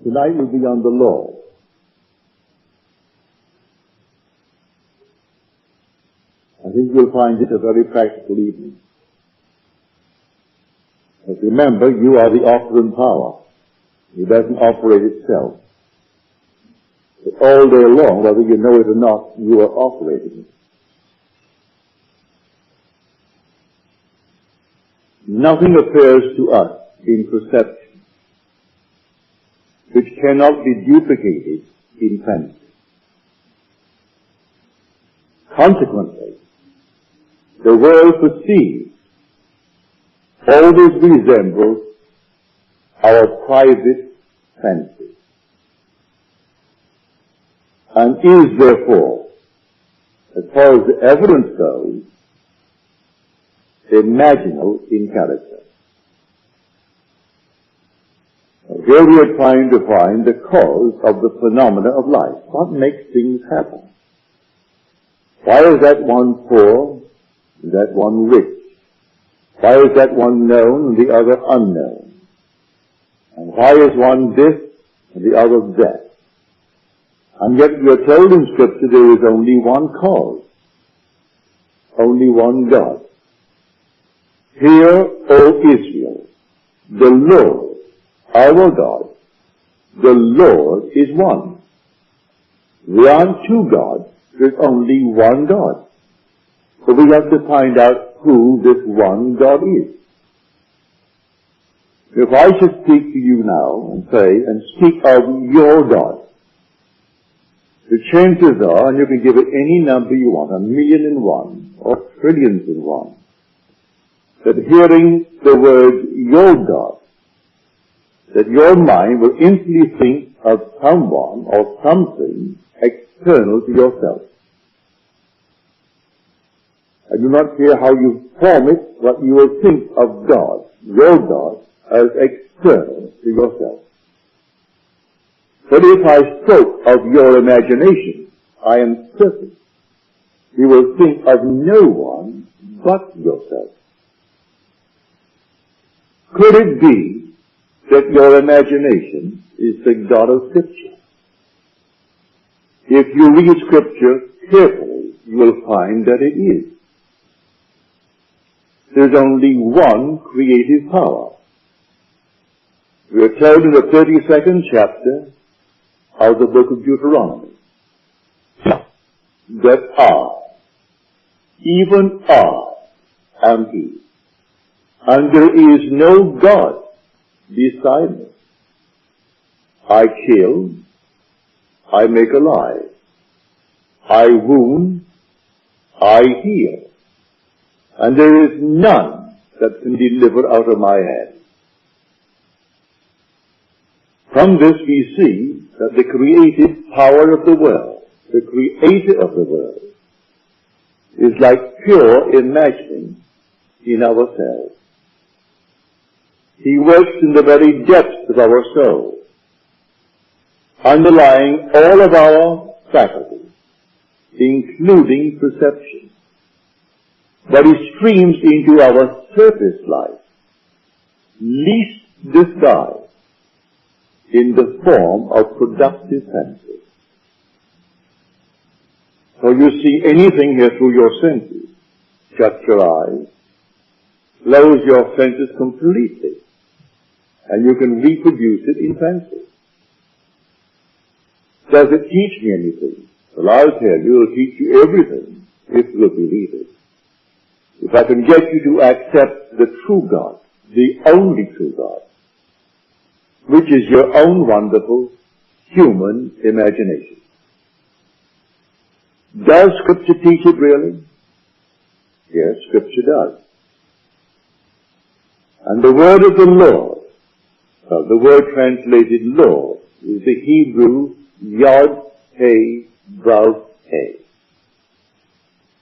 Tonight will be on the law. I think you'll find it a very practical evening. But remember, you are the operant power. It doesn't operate itself. But all day long, whether you know it or not, you are operating it. Nothing appears to us in perception which cannot be duplicated in fancy. Consequently, the world perceived always resembles our private fancy, and is therefore, as far as the evidence goes, imaginal in character. Here we are trying to find the cause of the phenomena of life. What makes things happen? Why is that one poor and that one rich? Why is that one known and the other unknown? And why is one this and the other that? And yet we are told in Scripture there is only one cause, only one God. Hear, O Israel, the Lord, our God, the Lord is one. There aren't two gods, there's only one God. So we have to find out who this one God is. If I should speak to you now and say, and speak of your God, the chances are, and you can give it any number you want, 1,000,001 or trillions in one, that hearing the word your God, that your mind will instantly think of someone or something external to yourself. I do not care how you form it, but you will think of God, your God, as external to yourself. But if I spoke of your imagination, I am certain you will think of no one but yourself. Could it be that your imagination is the God of Scripture? If you read Scripture carefully, you will find that it is. There's only one creative power. We are told in the 32nd chapter of the book of Deuteronomy that I, even I, am He, and there is no God beside me. I kill, I make alive, I wound, I heal, and there is none that can deliver out of my hand. From this we see that the creative power of the world, the creator of the world, is like pure imagining in ourselves. He works in the very depths of our soul, underlying all of our faculties, including perception. But he streams into our surface life, least disguised, in the form of productive senses. So you see anything here through your senses. Shut your eyes, close your senses completely, and you can reproduce it in fancy. Does it teach me anything? Well, I'll tell you, it'll teach you everything if you'll believe it. If I can get you to accept the true God, the only true God, which is your own wonderful human imagination. Does Scripture teach it really? Yes, Scripture does. And the word of the Lord, the word translated Lord, is the Hebrew Yod He Vav He.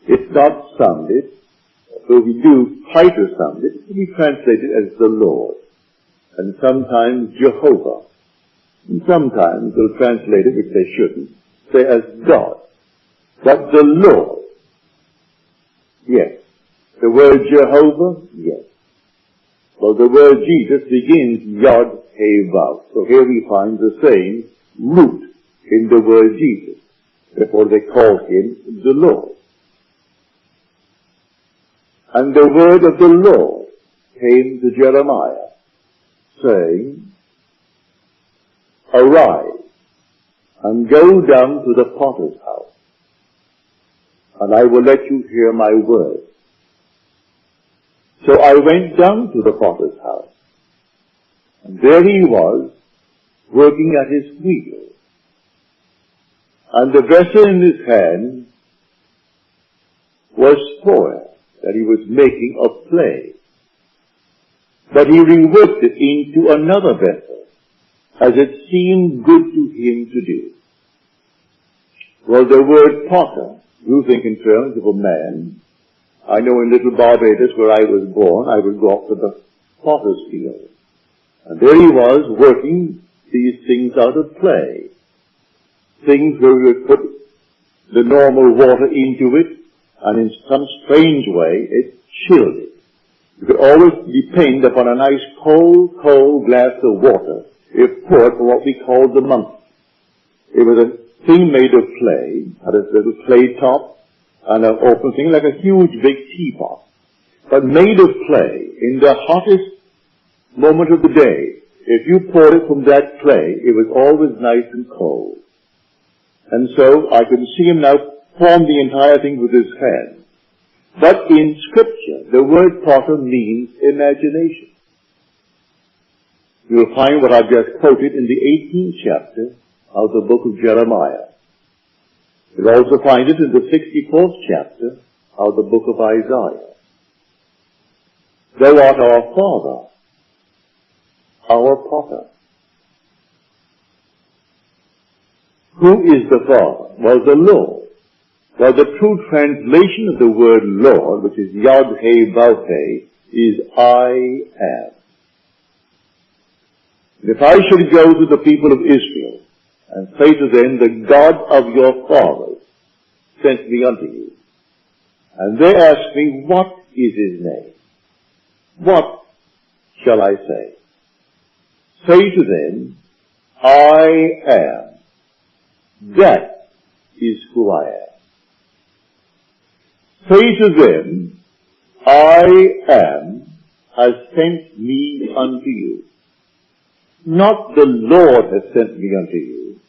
It's not summed, so we do tighter summed it, we translate it as the Lord. And sometimes Jehovah. And sometimes they'll translate it, which they shouldn't, say as God. But the Lord, yes. The word Jehovah, yes. The Well, the word Jesus begins Yod, He, Vav. So here we find the same root in the word Jesus. Therefore they call him the Lord. And the word of the Lord came to Jeremiah, saying, Arise, and go down to the potter's house, and I will let you hear my word. So I went down to the potter's house, and there he was, working at his wheel, and the vessel in his hand was spoiled, that he was making of clay. But he reworked it into another vessel, as it seemed good to him to do. Well, the word potter, you think in terms of a man. I know in little Barbados, where I was born, I would go up to the potter's field. And there he was, working these things out of clay. Things where we would put the normal water into it, and in some strange way, it chilled it. You could always depend upon a nice cold glass of water if poured from what we called the monkey. It was a thing made of clay, had a little clay top, and an open thing like a huge big teapot, but made of clay. In the hottest moment of the day, if you poured it from that clay, it was always nice and cold. And so I could see him now form the entire thing with his hand. But in Scripture, the word potter means imagination. You'll find what I've just quoted in the 18th chapter of the book of Jeremiah. You'll also find it in the 64th chapter of the book of Isaiah. Thou art our Father, our potter. Who is the Father? Well, the Lord. Well, the true translation of the word Lord, which is Yod He Vav He, is I am. And if I should go to the people of Israel and say to them, the God of your fathers sent me unto you, and they ask me, what is his name? What shall I say? Say to them, I am. That is who I am. Say to them, I am has sent me unto you. Not the Lord has sent me unto you,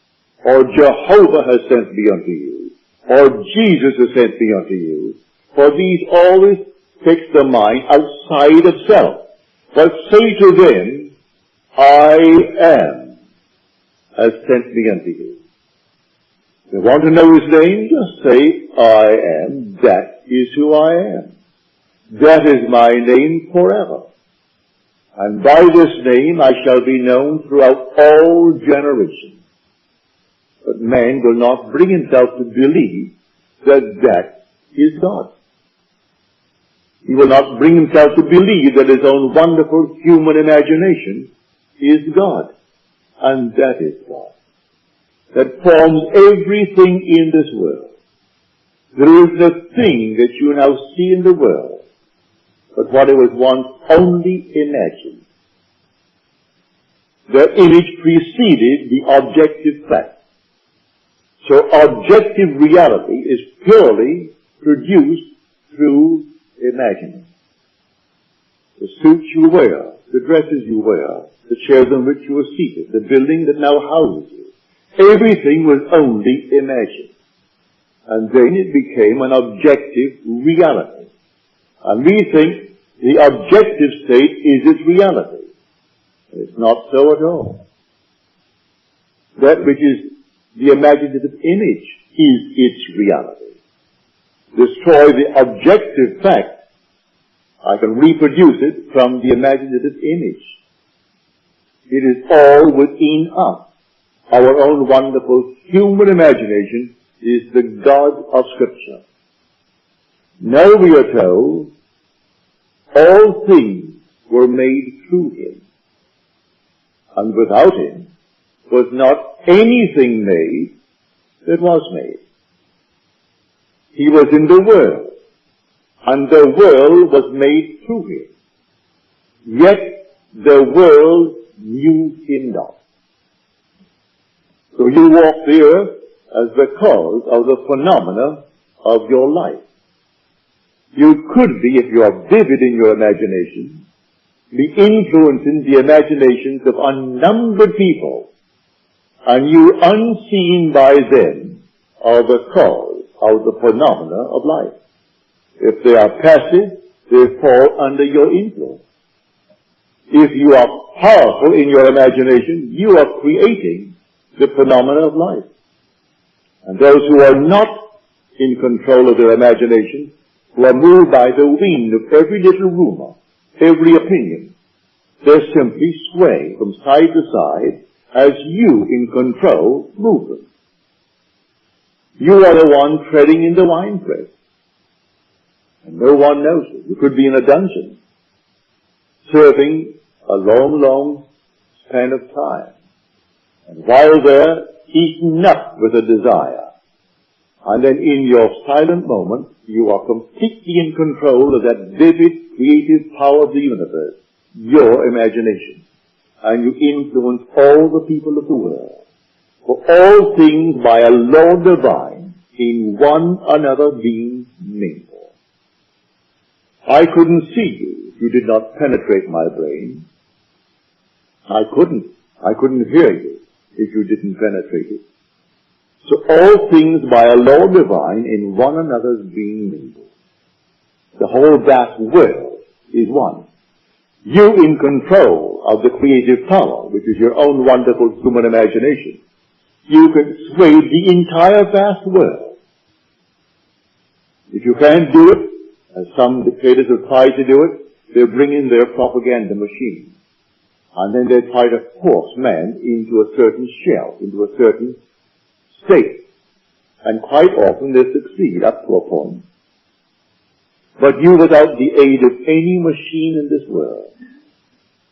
or Jehovah has sent me unto you, or Jesus has sent me unto you, for these always fix the mind outside of self. But say to them, I am has sent me unto you. If you want to know his name, just say, I am, that is who I am. That is my name forever. And by this name I shall be known throughout all generations. But man will not bring himself to believe that that is God. He will not bring himself to believe that his own wonderful human imagination is God. And that is God, that forms everything in this world. There isn't a thing that you now see in the world but what it was once only imagined. The image preceded the objective fact. So objective reality is purely produced through imagining. The suits you wear, the dresses you wear, the chairs on which you are seated, the building that now houses you, everything was only imagined. And then it became an objective reality. And we think the objective state is its reality. It's not so at all. That which is the imaginative image is its reality. Destroy the objective fact, I can reproduce it from the imaginative image. It is all within us. Our own wonderful human imagination is the God of Scripture. Now we are told, all things were made through him, and without him was not anything made that was made. He was in the world, and the world was made through him. Yet the world knew him not. So you walk the earth as the cause of the phenomena of your life. You could be, if you are vivid in your imagination, be influencing the imaginations of unnumbered people, and you, unseen by them, are the cause of the phenomena of life. If they are passive, they fall under your influence. If you are powerful in your imagination, you are creating the phenomena of life. And those who are not in control of their imagination, who are moved by the wind of every little rumor, every opinion, they simply sway from side to side as you, in control, move them. You are the one treading in the winepress, and no one knows it. You could be in a dungeon, serving a long, long span of time, and while there, eaten up with a desire. And then in your silent moment, you are completely in control of that vivid, creative power of the universe, your imagination. And you influence all the people of the world. For all things by a law divine, in one another being mingled. I couldn't see you if you did not penetrate my brain. I couldn't hear you if you didn't penetrate it. So all things by a law divine in one another's being mingled. The whole vast world is one. You in control of the creative power, which is your own wonderful human imagination. You can sway the entire vast world. If you can't do it, as some dictators have tried to do it, they bring in their propaganda machine. And then they try to force man into a certain shell, into a certain state. And quite often they succeed up to a point. But you, without the aid of any machine in this world,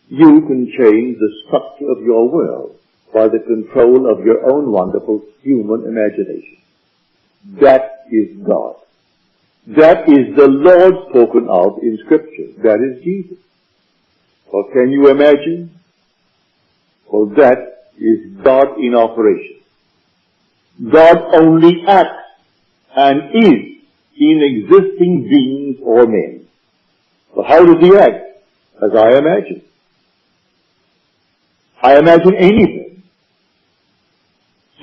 you can change the structure of your world by the control of your own wonderful human imagination. That is God. That is the Lord spoken of in Scripture. That is Jesus. Well, can you imagine? Well, that is God in operation. God only acts and is in existing beings or men. But how does he act? As I imagine. I imagine anything.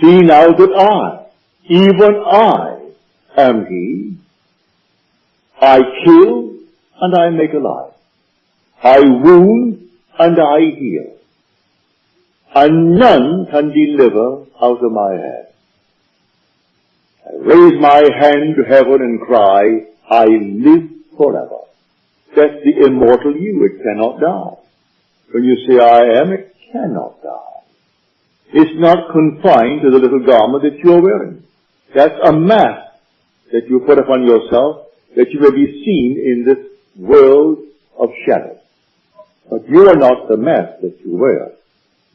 See now that even I, am he. I kill and I make alive. I wound and I heal. And none can deliver out of my hand. I raise my hand to heaven and cry, I live forever. That's the immortal you. It cannot die. When you say I am, it cannot die. It's not confined to the little garment that you're wearing. That's a mask that you put upon yourself that you may be seen in this world of shadows. But you are not the mask that you wear.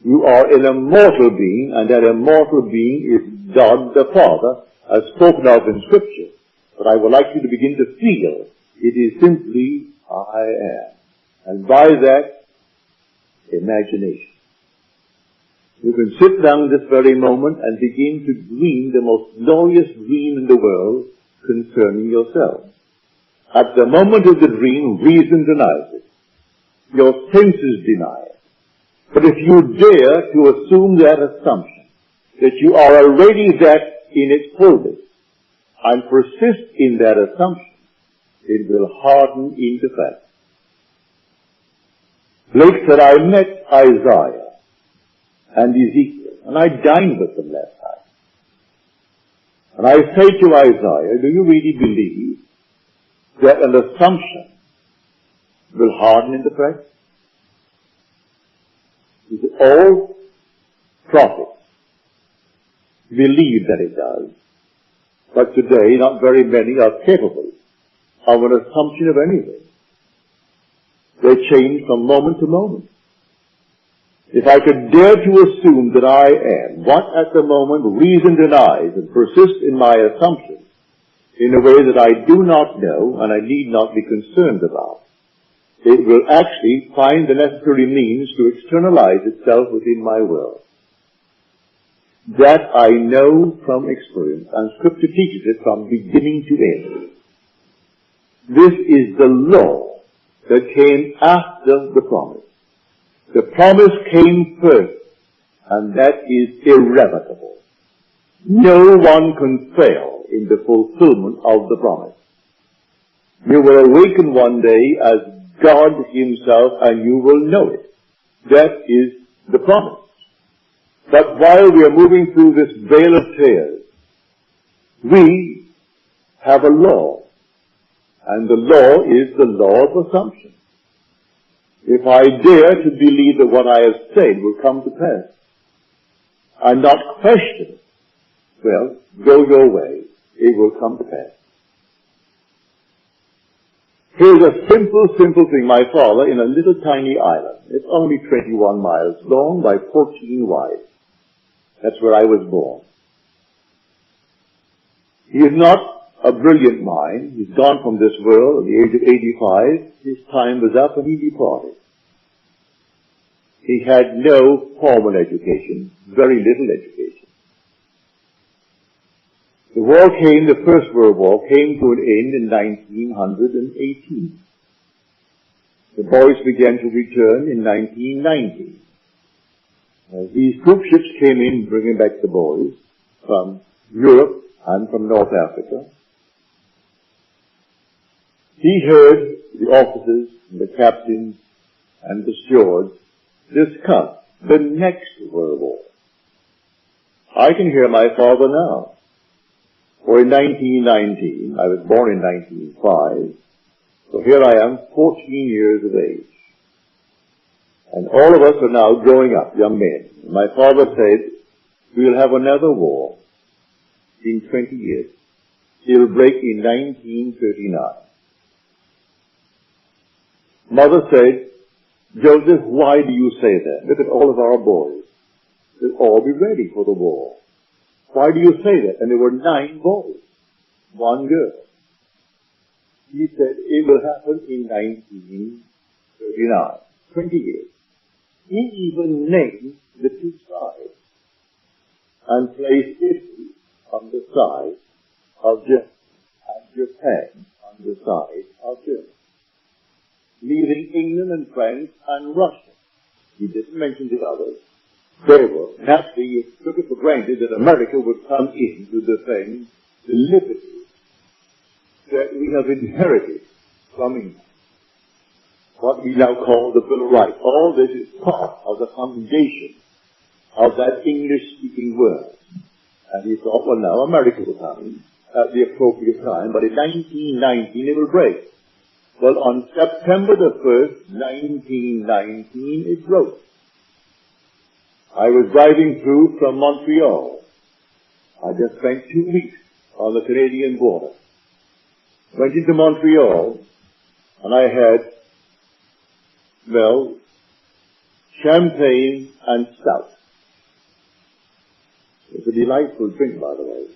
You are an immortal being, and that immortal being is God the Father, as spoken of in Scripture. But I would like you to begin to feel it is simply I am. And by that, imagination. You can sit down this very moment and begin to dream the most glorious dream in the world concerning yourself. At the moment of the dream, reason denies it. Your senses deny it. But if you dare to assume that assumption, that you are already that in its fullness, and persist in that assumption, it will harden into fact. Blake said, I met Isaiah and Ezekiel, and I dined with them last night. And I say to Isaiah, do you really believe that an assumption will harden into fact? He said, all prophets believe that it does, but today not very many are capable of an assumption of anything. They change from moment to moment. If I could dare to assume that I am what at the moment reason denies and persist in my assumptions in a way that I do not know and I need not be concerned about, it will actually find the necessary means to externalize itself within my will. That I know from experience, and Scripture teaches it from beginning to end. This is the law that came after the promise. The promise came first, and that is irrevocable. No one can fail in the fulfillment of the promise. You will awaken one day as God himself, and you will know it. That is the promise. But while we are moving through this vale of tears, we have a law. And the law is the law of assumption. If I dare to believe that what I have said will come to pass, and not question it, well, go your way, it will come to pass. Here's a simple thing. My father, in a little tiny island, it's only 21 miles long by 14 wide. That's where I was born. He is not a brilliant mind. He's gone from this world at the age of 85. His time was up and he departed. He had no formal education, very little education. The war came, the First World War came to an end in 1918. The boys began to return in 1919. These troop ships came in bringing back the boys from Europe and from North Africa. He heard the officers, the captains, and the stewards discuss the next World War. I can hear my father now. For in 1919, I was born in 1905, so here I am, 14 years of age. And all of us are now growing up, young men. My father said, we'll have another war in 20 years. It'll break in 1939. Mother said, Joseph, why do you say that? Look at all of our boys. They'll all be ready for the war. Why do you say that? And there were 9 boys, 1 girl. He said, it will happen in 1939, 20 years. He even named the 2 sides and placed Italy on the side of Germany and Japan on the side of Germany, leaving England and France and Russia. He didn't mention the others. They were. Naturally, you took it for granted that America would come in to defend the liberty that we have inherited from England. What we now call the Bill of Rights. All this is part of the foundation of that English-speaking world. And he thought, well, now America will come at the appropriate time, but in 1919 it will break. Well, on September the 1st, 1919, it broke. I was driving through from Montreal. I just spent 2 weeks on the Canadian border. Went into Montreal, and I had, well, champagne and stout. It's a delightful drink, by the way.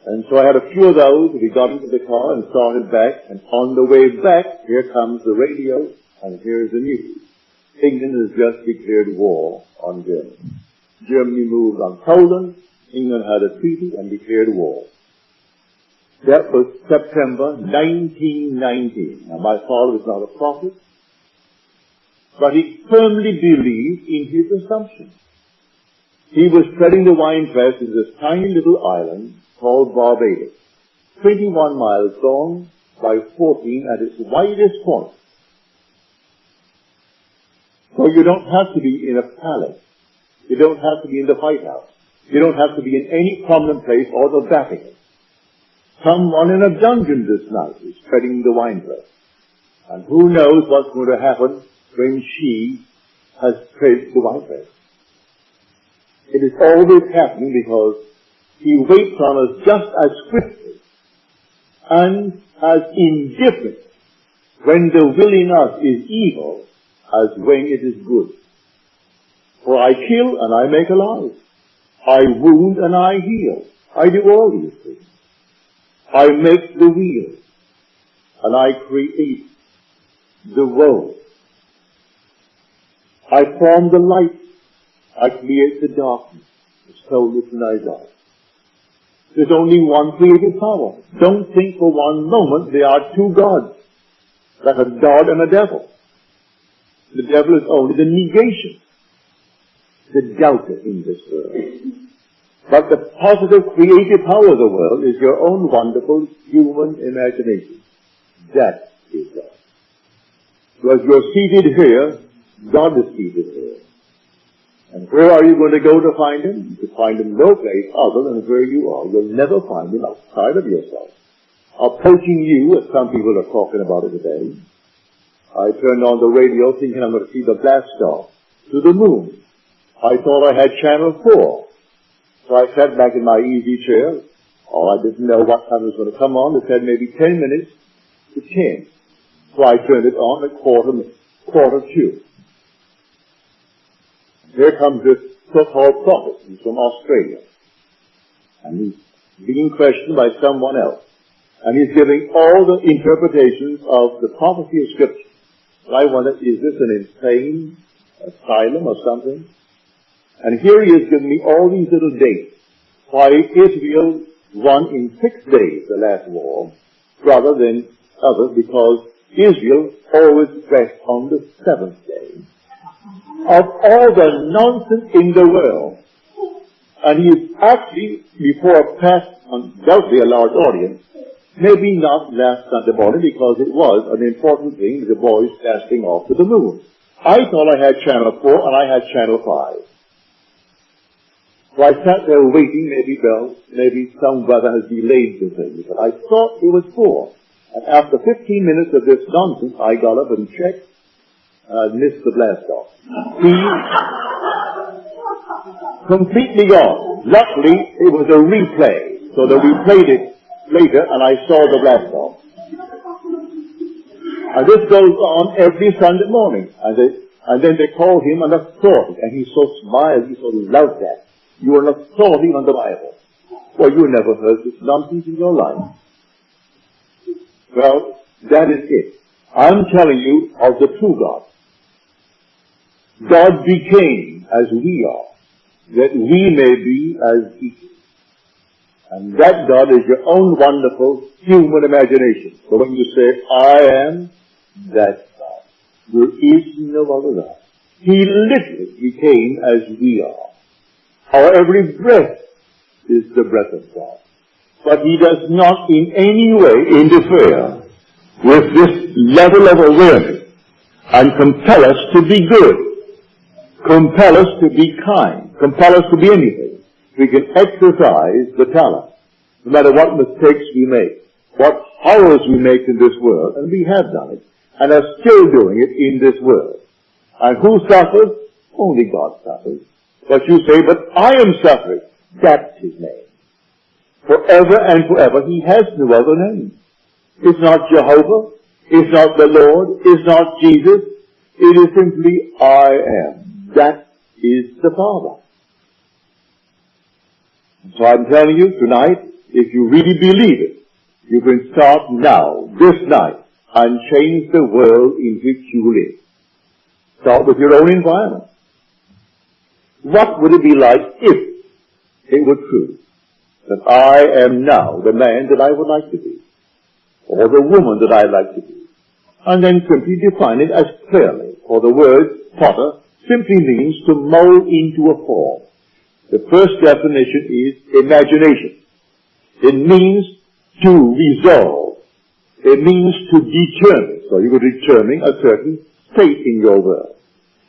And so I had a few of those, and we got into the car and started back, and on the way back, here comes the radio, and here's the news. England has just declared war on Germany. Germany moved on Poland, England had a treaty and declared war. That was September 1919. Now my father was not a prophet, but he firmly believed in his assumption. He was treading the winepress in this tiny little island called Barbados, 21 miles long by 14 at its widest point. So you don't have to be in a palace. You don't have to be in the White House. You don't have to be in any prominent place or the Vatican. Someone in a dungeon this night is treading the winepress. And who knows what's going to happen when she has tread the winepress. It is always happening because he waits on us just as swiftly and as indifferent when the will in us is evil as when it is good. For I kill and I make alive. I wound and I heal. I do all these things. I make the wheel and I create devote. I form the light. I create the darkness. It's told us in Isaiah. There's only one creative power. Don't think for one moment there are two gods, like a God and a devil. The devil is only the negation, the doubter in this world. But the positive creative power of the world is your own wonderful human imagination. That is God. So as you're seated here, God is seated here. And where are you going to go to find him? To find him no place other than where you are. You'll never find him outside of yourself. Approaching you, as some people are talking about it today. I turned on the radio thinking I'm going to see the blast off to the moon. I thought I had channel 4. So I sat back in my easy chair. Oh, I didn't know what time it was going to come on. It said maybe 10 minutes to 10. So I turned it on at quarter to. Here comes this so-called prophet. He's from Australia. And he's being questioned by someone else. And he's giving all the interpretations of the prophecy of Scripture. And I wonder, is this an insane asylum or something? And here he is giving me all these little dates. Why Israel won in 6 days the last war, rather than others, because Israel always rests on the 7th day. Of all the nonsense in the world. And he is actually, before undoubtedly a large audience, maybe not last Sunday morning because it was an important thing, the boys casting off to the moon. I thought I had channel 4 and I had channel 5. So I sat there waiting, maybe some brother has delayed the thing, but I thought it was 4. And after 15 minutes of this nonsense, I got up and checked. I missed the blast off. Completely gone. Luckily, it was a replay, so that we played it later, and I saw the blast off. And this goes on every Sunday morning. And then they call him an authority, and he so smiles, he so loves that. You are an authority on the Bible. Well, you never heard this nonsense in your life. Well, that is it. I'm telling you of the true God. God became as we are, that we may be as he is. And that God is your own wonderful human imagination. So when you say, I am that God, there is no other God. He literally became as we are. Our every breath is the breath of God. But he does not in any way interfere with this level of awareness and compel us to be good. Compel us to be kind. Compel us to be anything. We can exercise the talent. No matter what mistakes we make, what horrors we make in this world, and we have done it, and are still doing it in this world. And who suffers? Only God suffers. But you say, but I am suffering. That's his name. Forever and forever, he has no other name. It's not Jehovah. It's not the Lord. It's not Jesus. It is simply I am. That is the Father. So I'm telling you tonight, if you really believe it, you can start now, this night, and change the world in which you live. Start with your own environment. What would it be like if it were true that I am now the man that I would like to be, or the woman that I'd like to be? And then simply define it as clearly, for the word potter simply means to mold into a form. The first definition is imagination. It means to resolve. It means to determine. So you would determine a certain state in your world.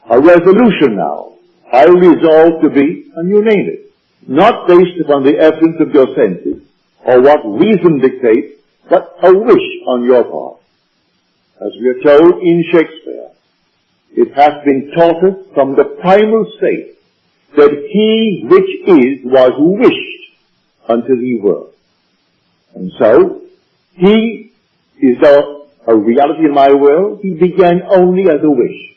A resolution now. I resolve to be, and you name it. Not based upon the evidence of your senses, or what reason dictates, but a wish on your part. As we are told in Shakespeare, it hath been taught us from the primal state that he which is was wished until he were. And so, he is a reality in my world. He began only as a wish.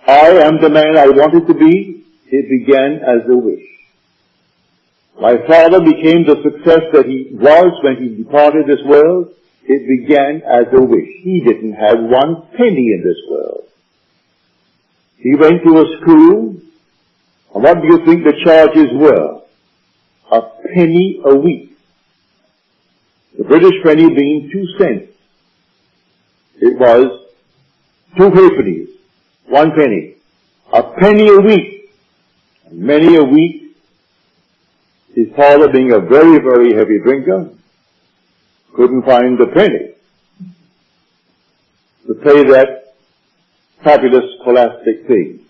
I am the man I wanted to be. It began as a wish. My father became the success that he was when he departed this world. It began as a wish. He didn't have one penny in this world. He went to a school, and what do you think the charges were? A penny a week. The British penny being 2 cents. It was 2 halfpennies, 1 penny. A penny a week. And many a week, his father being a very, very heavy drinker, couldn't find the penny to pay that fabulous scholastic fee.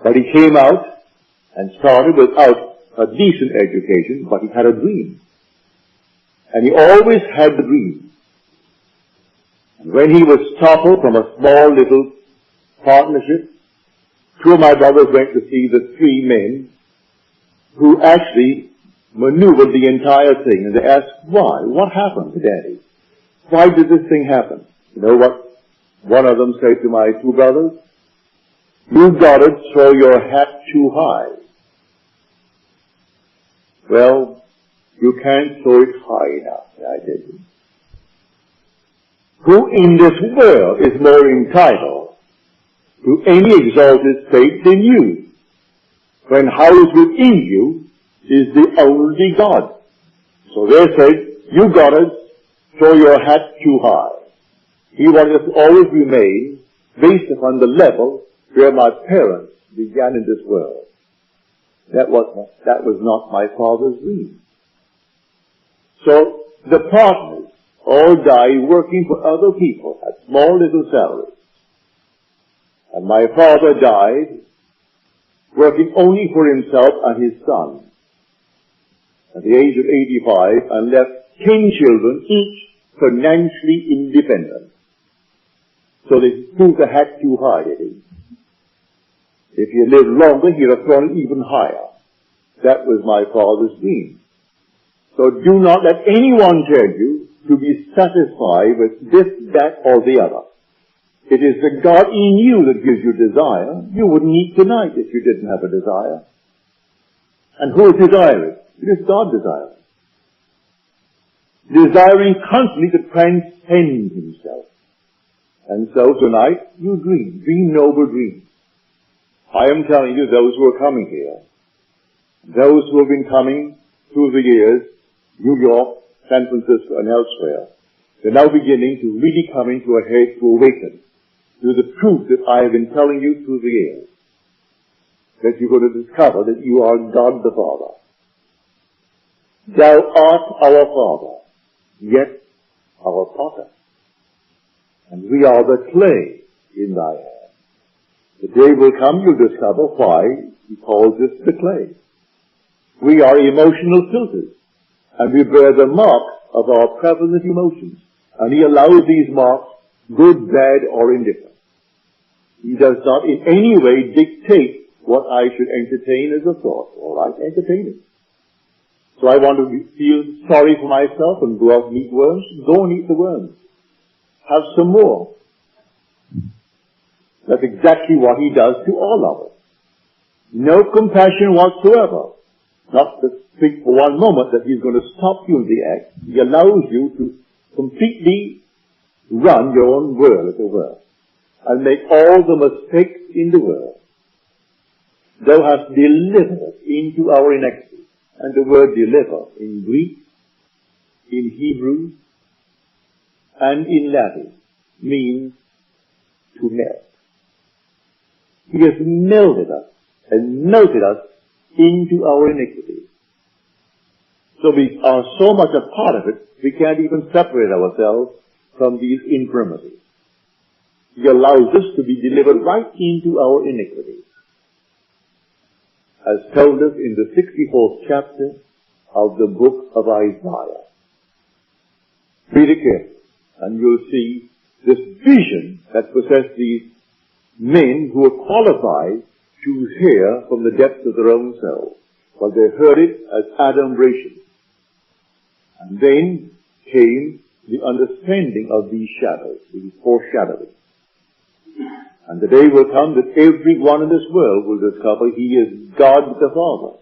But he came out and started without a decent education, but he had a dream. And he always had the dream. And when he was toppled from a small little partnership, 2 of my brothers went to see the 3 men who actually maneuvered the entire thing. And they asked, why? What happened to Daddy? Why did this thing happen? You know what one of them said to my 2 brothers? You Goddard throw your hat too high. Well, you can't throw it high enough, I tell you. Who in this world is more entitled to any exalted state than you, when housed within you is the only God? So they said, you Goddard, throw your hat too high. He wanted us to always remain based upon the level where my parents began in this world. That was not my father's dream. So the partners all died working for other people at small little salaries. And my father died working only for himself and his son at the age of 85, and left 10 children, each financially independent. So they threw the hat too high, did he? If he had lived longer, he'd have thrown it even higher. That was my father's dream. So do not let anyone tell you to be satisfied with this, that, or the other. It is the God in you that gives you desire. You wouldn't eat tonight if you didn't have a desire. And who is desiring? It is God desiring. Desiring constantly to transcend himself. And so tonight, you dream noble dreams. I am telling you, those who are coming here, those who have been coming through the years, New York, San Francisco, and elsewhere, they're now beginning to really come into a head to awaken to the truth that I have been telling you through the years. That you're going to discover that you are God the Father. Thou art our Father, yet our potter. And we are the clay in thy hand. The day will come you'll discover why he calls us the clay. We are emotional filters, and we bear the marks of our prevalent emotions. And he allows these marks, good, bad, or indifferent. He does not in any way dictate what I should entertain as a thought. All right, entertain it. So I want to feel sorry for myself and go out and eat worms. Go and eat the worms. Have some more. That's exactly what he does to all of us. No compassion whatsoever. Not to think for one moment that he's going to stop you in the act. He allows you to completely run your own world, as it were, and make all the mistakes in the world. Thou hast delivered us into our iniquity. And the word deliver in Greek, in Hebrew, and in Latin means to melt. He has melted us and melted us into our iniquity. So we are so much a part of it, we can't even separate ourselves from these infirmities. He allows us to be delivered right into our iniquities, as told us in the 64th chapter of the book of Isaiah. Read it carefully, and you'll see this vision that possessed these men who were qualified to hear from the depths of their own selves. Well, they heard it as adumbration. And then came the understanding of these shadows, these foreshadowings. And the day will come that everyone in this world will discover he is God the Father.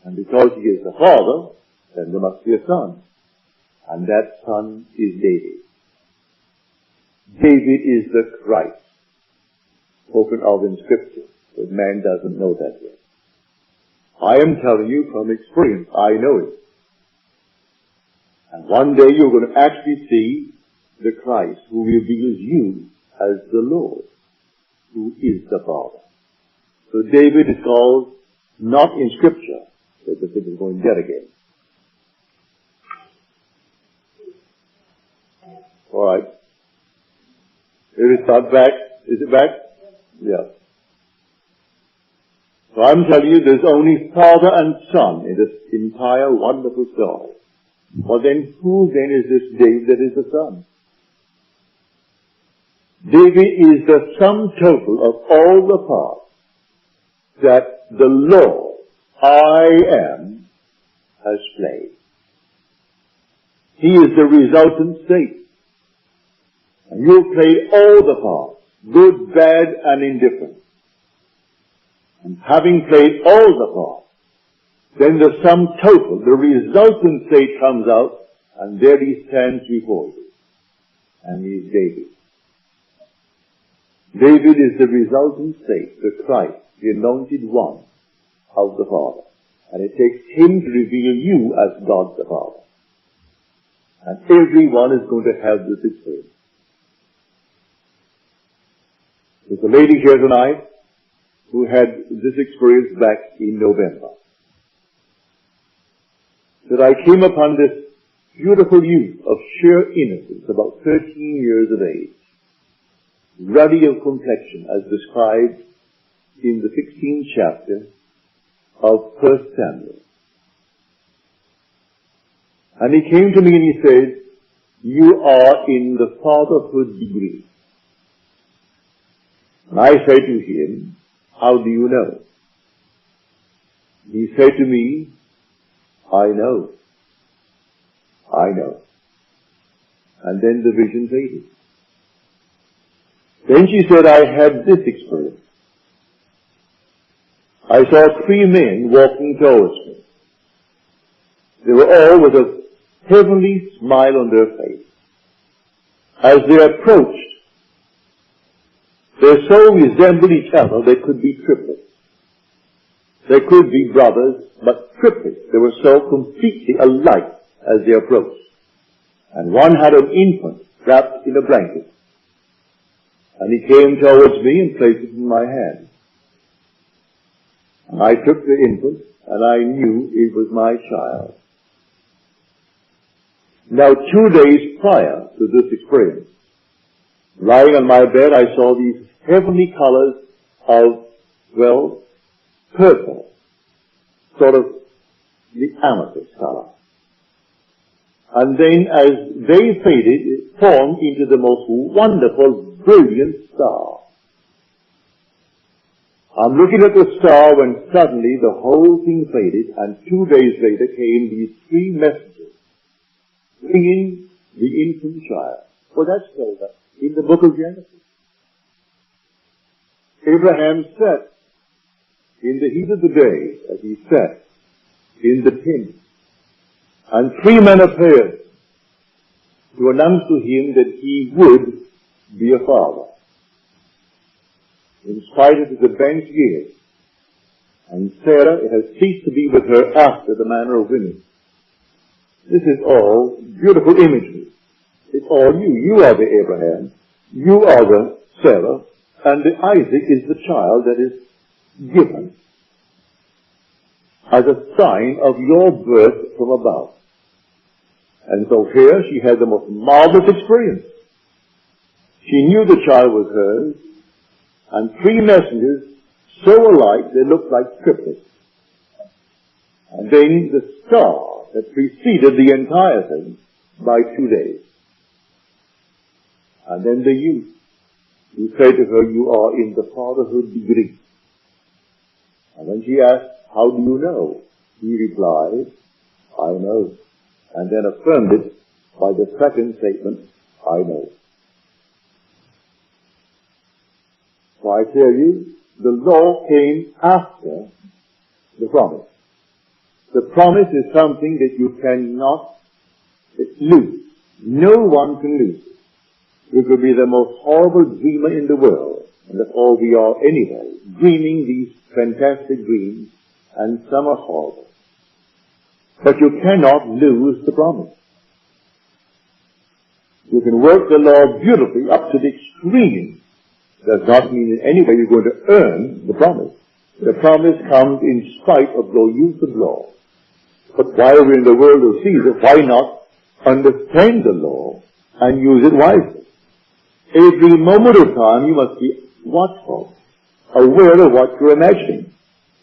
And because he is the father, then there must be a son. And that son is David. David is the Christ spoken of in Scripture, but man doesn't know that yet. I am telling you from experience, I know it. And one day you're going to actually see the Christ who reveals you as the Lord, who is the Father. So David is called, not in Scripture, that the thing is going dead again. Alright. Is it not back? Is it back? Yeah. So I'm telling you, there's only Father and Son in this entire wonderful story. Well then, who then is this David that is the Son? David is the sum total of all the parts that the Lord, I am, has played. He is the resultant state. And you've played all the parts, good, bad, and indifferent. And having played all the parts, then the sum total, the resultant state comes out, and there he stands before you. And he is David. David is the resultant state, the Christ, the anointed one of the Father. And it takes him to reveal you as God the Father. And everyone is going to have this experience. There's a lady here tonight who had this experience back in November. That I came upon this beautiful youth of sheer innocence, about 13 years of age, ruddy of complexion, as described in the 16th chapter of 1 Samuel. And he came to me and he said, "You are in the fatherhood degree." And I said to him, "How do you know?" He said to me, "I know. I know." And then the vision faded. Then she said, "I had this experience. I saw 3 men walking towards me. They were all with a heavenly smile on their face. As they approached, they so resembled each other they could be triplets. They could be brothers, but triplets. They were so completely alike as they approached. And one had an infant wrapped in a blanket. And he came towards me and placed it in my hand. And I took the infant, and I knew it was my child. Now 2 days prior to this experience, lying on my bed, I saw these heavenly colors of, well, purple, sort of the amethyst color. And then as they faded, it formed into the most wonderful, brilliant star. I'm looking at the star when suddenly the whole thing faded, and 2 days later came these 3 messengers bringing the infant child. Well, that's told us in the book of Genesis. Abraham sat in the heat of the day, as he sat in the tent, and 3 men appeared to announce to him that he would be a father. In spite of his advanced years, and Sarah has ceased to be with her after the manner of women. This is all beautiful imagery. It's all you. You are the Abraham. You are the Sarah. And the Isaac is the child that is given as a sign of your birth from above. And so here she had the most marvelous experience. She knew the child was hers, and 3 messengers, so alike they looked like triplets. And then the star that preceded the entire thing by 2 days. And then the youth, who said to her, "You are in the fatherhood degree." And when she asked, "How do you know?" he replied, "I know." And then affirmed it by the second statement, "I know." So I tell you, the law came after the promise. The promise is something that you cannot lose. No one can lose it. You could be the most horrible dreamer in the world, and that's all we are anyway, dreaming these fantastic dreams, and some are horrible. But you cannot lose the promise. You can work the law beautifully up to the extreme. Does not mean in any way you're going to earn the promise. The promise comes in spite of your use of law. But while we're in the world of Caesar, why not understand the law and use it wisely? Every moment of time you must be watchful, aware of what you're imagining.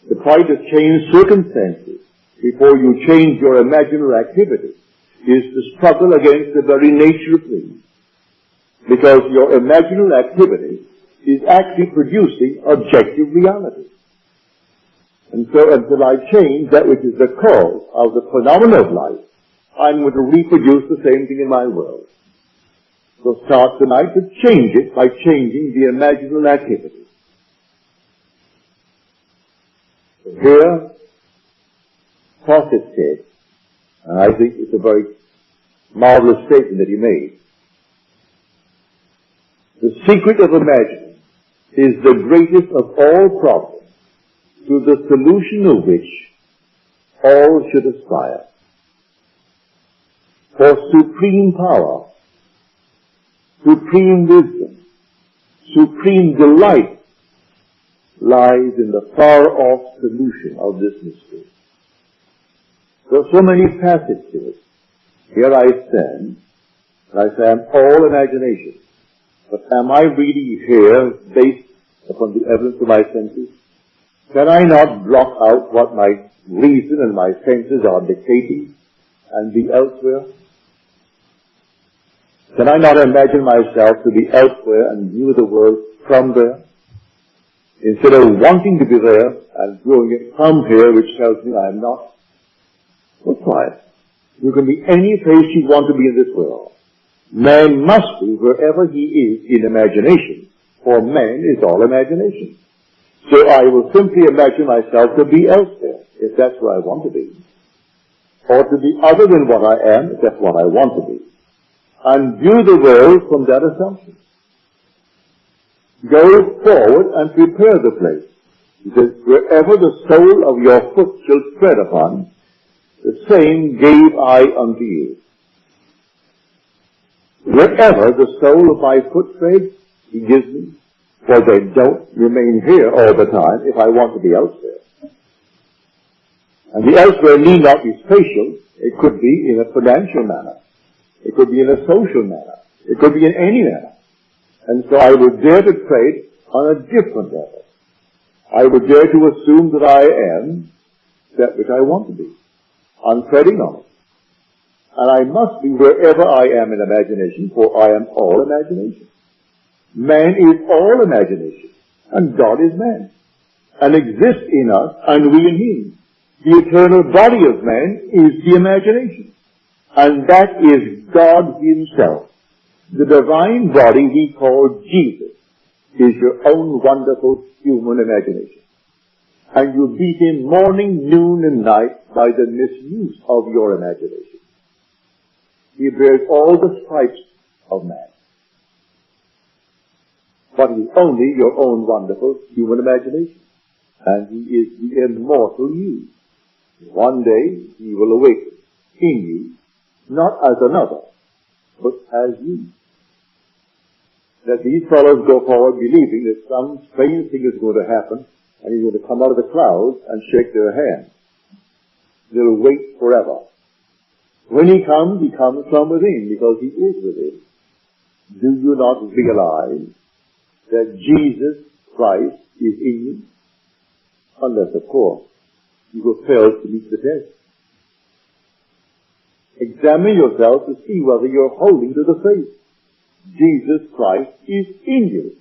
The try to change circumstances before you change your imaginary activity is to struggle against the very nature of things. Because your imaginary activity is actually producing objective reality. And so until I change that which is the cause of the phenomena of life, I'm going to reproduce the same thing in my world. So start tonight to change it by changing the imaginary activity. So here, Prophet said, and I think it's a very marvelous statement that he made, the secret of imagining is the greatest of all problems, to the solution of which all should aspire. For supreme power, supreme wisdom, supreme delight lies in the far-off solution of this mystery. There are so many facets to it. Here I stand, and I say I'm all imagination. But am I really here based upon the evidence of my senses? Can I not block out what my reason and my senses are dictating and be elsewhere? Can I not imagine myself to be elsewhere and view the world from there? Instead of wanting to be there and viewing it from here, which tells me I am not? Well, try it. You can be any place you want to be in this world. Man must be wherever he is in imagination, for man is all imagination. So I will simply imagine myself to be elsewhere, if that's where I want to be. Or to be other than what I am, if that's what I want to be. And view the world from that assumption. Go forward and prepare the place. He says, wherever the sole of your foot shall tread upon, the same gave I unto you. Wherever the sole of my foot treads, he gives me. For they don't remain here all the time if I want to be elsewhere. And the elsewhere need not be spatial. It could be in a financial manner. It could be in a social manner. It could be in any manner. And so I would dare to trade on a different level. I would dare to assume that I am that which I want to be. I'm treading on it. And I must be wherever I am in imagination, for I am all imagination. Man is all imagination, and God is man, and exists in us, and we in him. The eternal body of man is the imagination, and that is God himself. The divine body we call Jesus is your own wonderful human imagination. And you beat him morning, noon, and night by the misuse of your imagination. He bears all the stripes of man. But he is only your own wonderful human imagination. And he is the immortal you. One day he will awaken in you, not as another, but as you. That these fellows go forward believing that some strange thing is going to happen, and he's going to come out of the clouds and shake their hand. They'll wait forever. When he comes from within, because he is within. Do you not realize that Jesus Christ is in you? Unless, of course, you have failed to meet the test. Examine yourself to see whether you're holding to the faith. Jesus Christ is in you.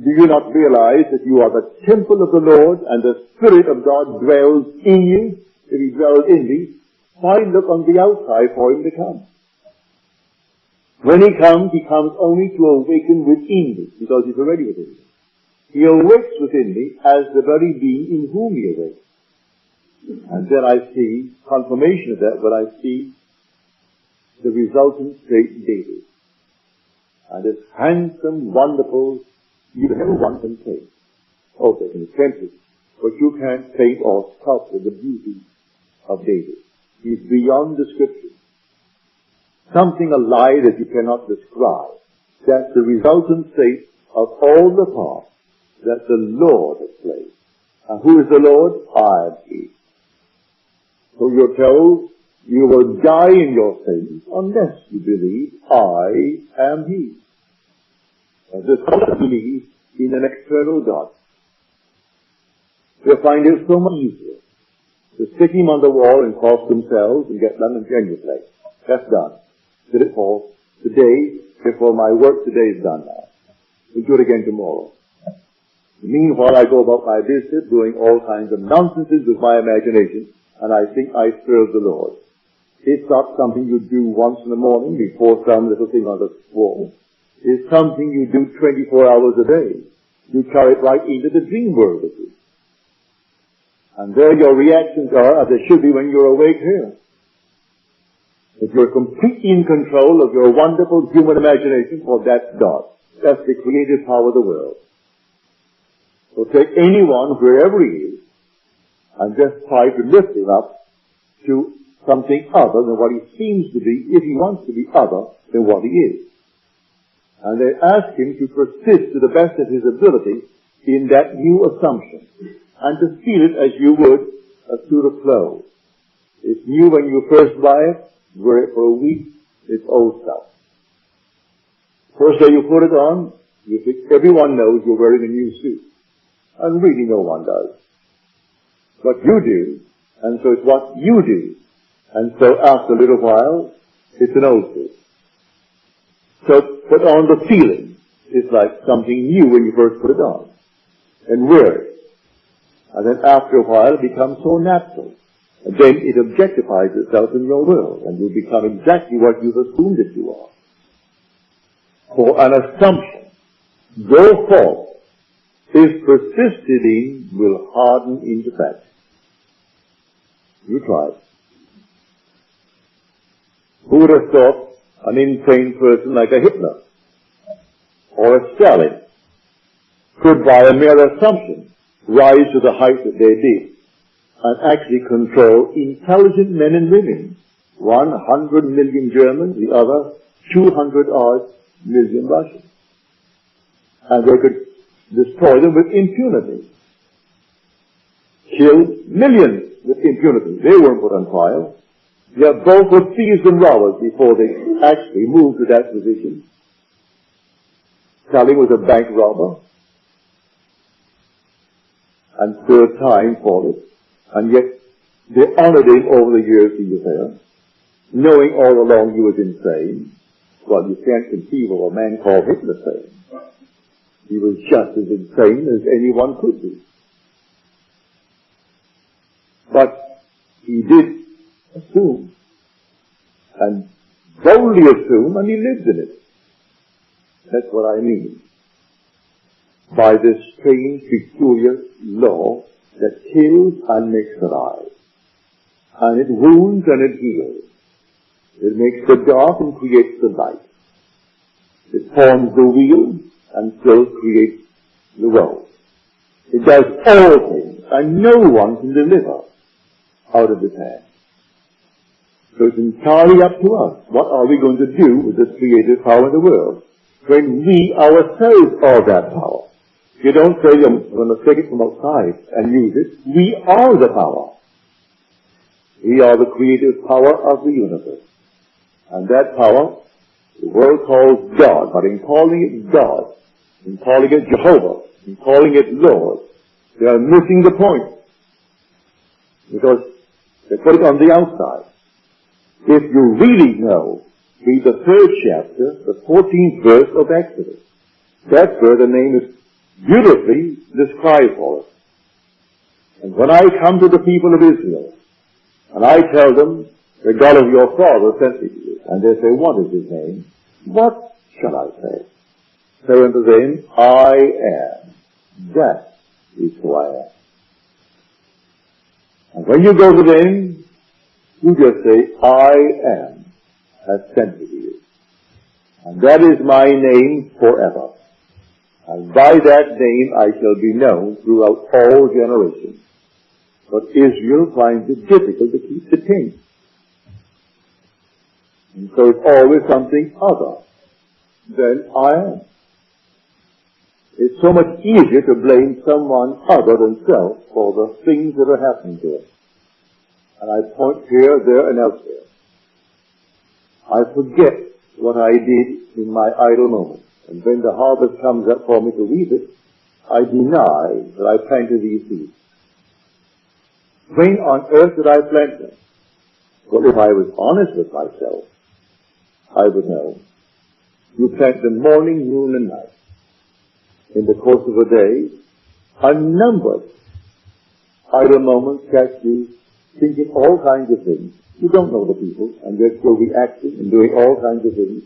Do you not realize that you are the temple of the Lord and the Spirit of God dwells in you? If he dwells in thee, why look on the outside for him to come? When he comes only to awaken within thee, because he's already within thee. He awakes within thee as the very being in whom he awakes. And then I see confirmation of that when I see the resultant state daily. And it's handsome, wonderful, you never want can paint. Oh, they can attempt it, but you can't paint or sculpt the beauty of David. He's beyond description. Something alive that you cannot describe. That's the resultant state of all the parts that the Lord has played. And who is the Lord? I am He. So you're told you will die in your sins unless you believe I am He. And this doesn't believe in an external God. They'll find it so much easier to stick him on the wall and cross themselves and get London genuflect. That's done. Did it for today, therefore my work today is done now. We'll do it again tomorrow. Meanwhile, I go about my business doing all kinds of nonsenses with my imagination, and I think I serve the Lord. It's not something you do once in the morning before some little thing on the wall. It's something you do 24 hours a day. You carry it right into the dream world with you. And there your reactions are as they should be when you're awake here. If you're completely in control of your wonderful human imagination, well, that's God. That's the creative power of the world. So take anyone, wherever he is, and just try to lift him up to something other than what he seems to be, if he wants to be other than what he is. And they ask him to persist to the best of his ability in that new assumption, and to feel it as you would a suit of clothes. It's new when you first buy it, wear it for a week, it's old stuff. First day you put it on, you think everyone knows you're wearing a new suit. And really no one does. But you do, and so it's what you do. And so after a little while, it's an old suit. So put on the feeling. It's like something new when you first put it on. And wear it. And then after a while it becomes so natural. And then it objectifies itself in your world, and you become exactly what you've assumed that you are. For an assumption, though false, if persisted in, will harden into fact. You try it. Who would have thought an insane person like a Hitler or a Stalin could, by a mere assumption, rise to the height that they did and actually control intelligent men and women, 100 million Germans, the other 200-odd million Russians. And they could destroy them with impunity. Kill millions with impunity. They weren't put on trial. They both were thieves and robbers before they actually moved to that position. Stalin was a bank robber and served time for it. And yet they honored him over the years he was there, knowing all along he was insane. Well, you can't conceive of a man called Hitler sane. He was just as insane as anyone could be. But he did assume, and boldly assume, and he lived in it. That's what I mean by this strange, peculiar law that kills and makes alive. And it wounds and it heals. It makes the dark and creates the light. It forms the wheel and still creates the road. It does all things, and no one can deliver out of his hand. So it's entirely up to us. What are we going to do with this creative power in the world when we ourselves are that power? You don't say you're going to take it from outside and use it. We are the power. We are the creative power of the universe. And that power, the world calls God. But in calling it God, in calling it Jehovah, in calling it Lord, they are missing the point. Because they put it on the outside. If you really know, read the 3rd chapter, the 14th verse of Exodus. That's where the name is beautifully described for us. And when I come to the people of Israel, and I tell them, the God of your father sent me to you, and they say, what is his name? What shall I say? Say unto them, I am. That is who I am. And when you go to them, you just say, I am, has sent me to you. And that is my name forever. And by that name I shall be known throughout all generations. But Israel finds it difficult to keep the king. And so it's always something other than I am. It's so much easier to blame someone other than self for the things that are happening to us. And I point here, there, and elsewhere. I forget what I did in my idle moments. And when the harvest comes up for me to reap it, I deny that I planted these seeds. When on earth did I plant them? Well, if I was honest with myself, I would know. You plant them morning, noon, and night. In the course of a day, unnumbered idle moments catch you thinking all kinds of things. You don't know the people, and they're still reacting and doing all kinds of things.